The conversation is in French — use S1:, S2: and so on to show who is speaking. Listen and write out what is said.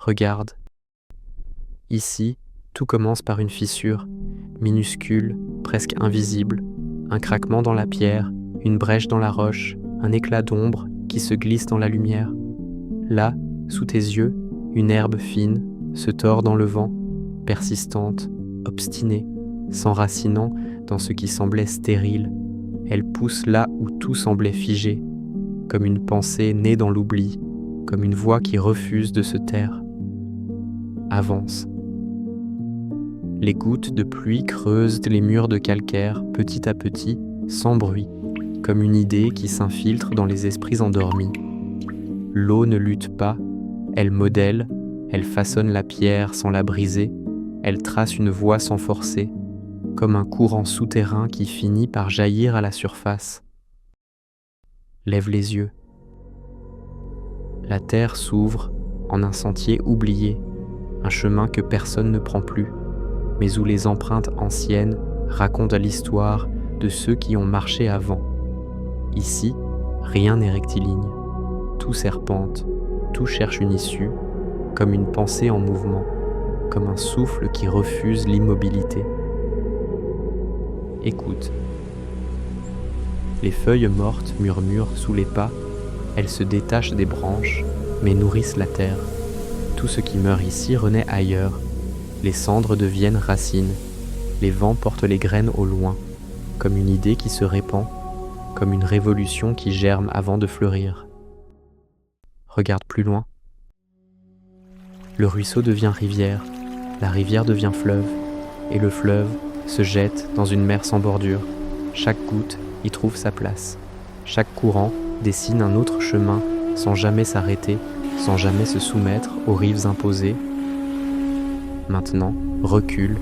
S1: Regarde. Ici, tout commence par une fissure, minuscule, presque invisible, un craquement dans la pierre, une brèche dans la roche, un éclat d'ombre qui se glisse dans la lumière. Là, sous tes yeux, une herbe fine se tord dans le vent, persistante, obstinée, s'enracinant dans ce qui semblait stérile. Elle pousse là où tout semblait figé, comme une pensée née dans l'oubli, comme une voix qui refuse de se taire. Avance. Les gouttes de pluie creusent les murs de calcaire petit à petit, sans bruit, comme une idée qui s'infiltre dans les esprits endormis. L'eau ne lutte pas, elle modèle, elle façonne la pierre sans la briser, elle trace une voie sans forcer, comme un courant souterrain qui finit par jaillir à la surface. Lève les yeux. La terre s'ouvre en un sentier oublié, un chemin que personne ne prend plus, mais où les empreintes anciennes racontent l'histoire de ceux qui ont marché avant. Ici, rien n'est rectiligne. Tout serpente, tout cherche une issue, comme une pensée en mouvement, comme un souffle qui refuse l'immobilité. Écoute. Les feuilles mortes murmurent sous les pas, elles se détachent des branches, mais nourrissent la terre. Tout ce qui meurt ici renaît ailleurs. Les cendres deviennent racines. Les vents portent les graines au loin, comme une idée qui se répand, comme une révolution qui germe avant de fleurir. Regarde plus loin. Le ruisseau devient rivière, la rivière devient fleuve, et le fleuve se jette dans une mer sans bordure. Chaque goutte y trouve sa place. Chaque courant dessine un autre chemin sans jamais s'arrêter, sans jamais se soumettre aux rives imposées. Maintenant, recule